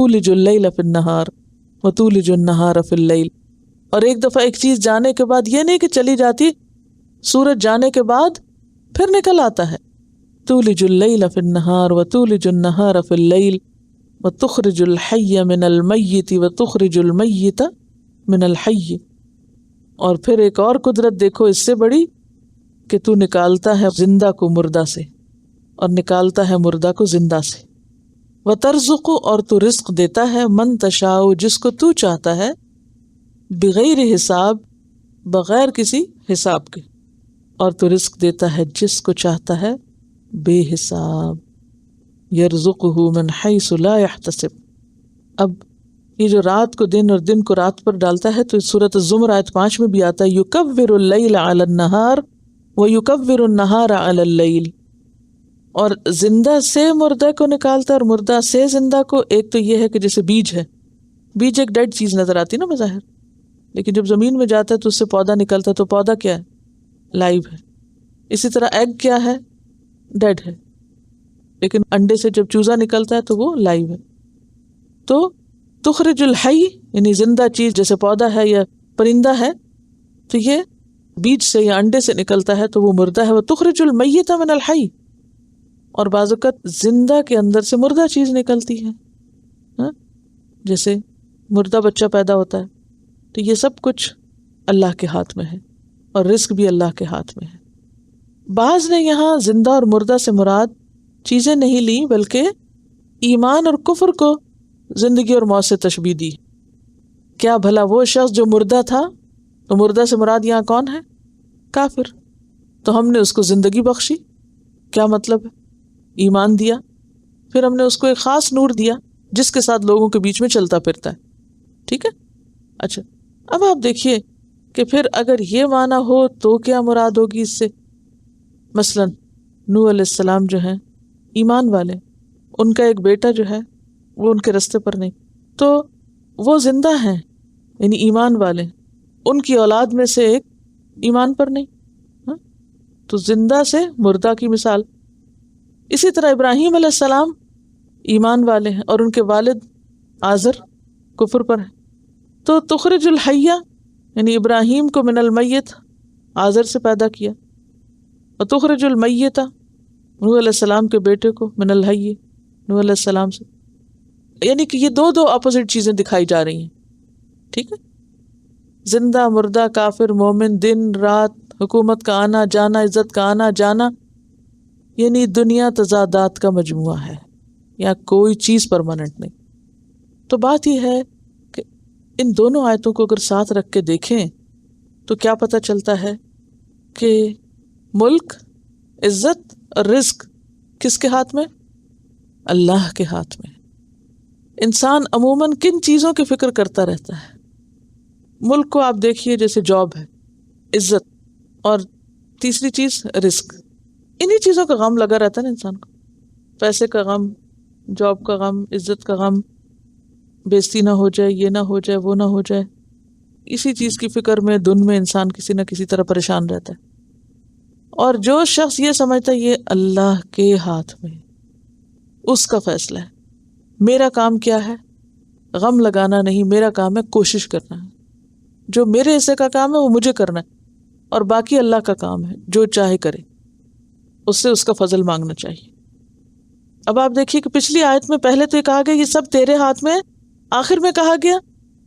تولج اللیل فی النہار وتولج النہار فی اللیل. اور ایک دفعہ ایک چیز جانے کے بعد یہ نہیں کہ چلی جاتی، سورج جانے کے بعد پھر نکل آتا ہے. تولج اللیل فی النہار وتولج النہار فی اللیل وتخرج الحی من المیت وتخرج المیت من الحی. اور پھر ایک اور قدرت دیکھو اس سے بڑی، کہ تو نکالتا ہے زندہ کو مردہ سے اور نکالتا ہے مردہ کو زندہ سے. وترزق، اور تو رزق دیتا ہے من تشاء، جس کو تو چاہتا ہے، بغیر حساب، بغیر کسی حساب کے. اور تو رزق دیتا ہے جس کو چاہتا ہے بے حساب. یرزقہ من حیث لا یحتسب. اب یہ جو رات کو دن اور دن کو رات پر ڈالتا ہے، تو سورۃ الزمر آیت 5 میں بھی آتا ہے یکور اللیل علی النہار ویکور النہار علی اللیل. اور زندہ سے مردہ کو نکالتا ہے اور مردہ سے زندہ کو. ایک تو یہ ہے کہ جیسے بیج ہے، بیج ایک ڈیڈ چیز نظر آتی ہے نا بظاہر، لیکن جب زمین میں جاتا ہے تو اس سے پودا نکلتا ہے، تو پودا کیا ہے؟ لائیو ہے. اسی طرح ایگ کیا ہے؟ ڈیڈ ہے. لیکن انڈے سے جب چوزا نکلتا ہے تو وہ لائیو ہے. تو تخرج الحی یعنی زندہ چیز جیسے پودا ہے یا پرندہ ہے، تو یہ بیج سے یا انڈے سے نکلتا ہے تو وہ مردہ ہے. وہ تخرج المیت من الحی. اور بعض اوقات زندہ کے اندر سے مردہ چیز نکلتی ہے، ہاں؟ جیسے مردہ بچہ پیدا ہوتا ہے. تو یہ سب کچھ اللہ کے ہاتھ میں ہے، اور رزق بھی اللہ کے ہاتھ میں ہے. بعض نے یہاں زندہ اور مردہ سے مراد چیزیں نہیں لی، بلکہ ایمان اور کفر کو زندگی اور موت سے تشبیہ دی. کیا بھلا وہ شخص جو مردہ تھا، تو مردہ سے مراد یہاں کون ہے؟ کافر. تو ہم نے اس کو زندگی بخشی. کیا مطلب ہے؟ ایمان دیا، پھر ہم نے اس کو ایک خاص نور دیا جس کے ساتھ لوگوں کے بیچ میں چلتا پھرتا ہے. ٹھیک ہے. اچھا، اب آپ دیکھیے کہ پھر اگر یہ معنی ہو تو کیا مراد ہوگی اس سے؟ مثلا نوح علیہ السلام جو ہیں ایمان والے، ان کا ایک بیٹا جو ہے وہ ان کے رستے پر نہیں، تو وہ زندہ ہیں یعنی ایمان والے، ان کی اولاد میں سے ایک ایمان پر نہیں. ہاں؟ تو زندہ سے مردہ کی مثال. اسی طرح ابراہیم علیہ السلام ایمان والے ہیں اور ان کے والد آزر کفر پر ہیں. تو تخرج الحیہ یعنی ابراہیم کو من المیت آزر سے پیدا کیا، اور تخرج المیت نوح علیہ السلام کے بیٹے کو من الحی نوح علیہ السلام سے. یعنی کہ یہ دو اپوزٹ چیزیں دکھائی جا رہی ہیں. ٹھیک ہے. زندہ مردہ، کافر مومن، دن رات، حکومت کا آنا جانا، عزت کا آنا جانا، یعنی دنیا تضادات کا مجموعہ ہے، یا کوئی چیز پرماننٹ نہیں. تو بات یہ ہے کہ ان دونوں آیتوں کو اگر ساتھ رکھ کے دیکھیں تو کیا پتہ چلتا ہے کہ ملک، عزت اور رزق کس کے ہاتھ میں؟ اللہ کے ہاتھ میں. انسان عموماً کن چیزوں کی فکر کرتا رہتا ہے؟ ملک کو آپ دیکھیے، جیسے جاب ہے، عزت، اور تیسری چیز رزق. انہی چیزوں کا غم لگا رہتا ہے نا انسان کو. پیسے کا غم، جاب کا غم، عزت کا غم، بےزتی نہ ہو جائے، یہ نہ ہو جائے، وہ نہ ہو جائے. اسی چیز کی فکر میں دن میں انسان کسی نہ کسی طرح پریشان رہتا ہے. اور جو شخص یہ سمجھتا ہے یہ اللہ کے ہاتھ میں، اس کا فیصلہ ہے. میرا کام کیا ہے؟ غم لگانا نہیں، میرا کام ہے کوشش کرنا ہے. جو میرے حصے کا کام ہے وہ مجھے کرنا ہے، اور باقی اللہ کا کام ہے، جو چاہے کرے، اس سے اس کا فضل مانگنا چاہیے. اب آپ دیکھیے کہ پچھلی آیت میں پہلے تو یہ کہا گیا یہ سب تیرے ہاتھ میں ہے، آخر میں کہا گیا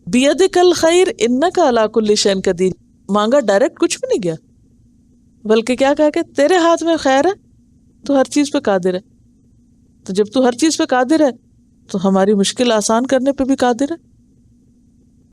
بیدک الخیر انک علی کل شیء قدیر. مانگا ڈائریکٹ کچھ بھی نہیں گیا، بلکہ کیا کہا کہ تیرے ہاتھ میں خیر ہے، تو ہر چیز پہ قادر ہے. تو جب تو ہر چیز پہ قادر ہے تو ہماری مشکل آسان کرنے پہ بھی قادر ہے.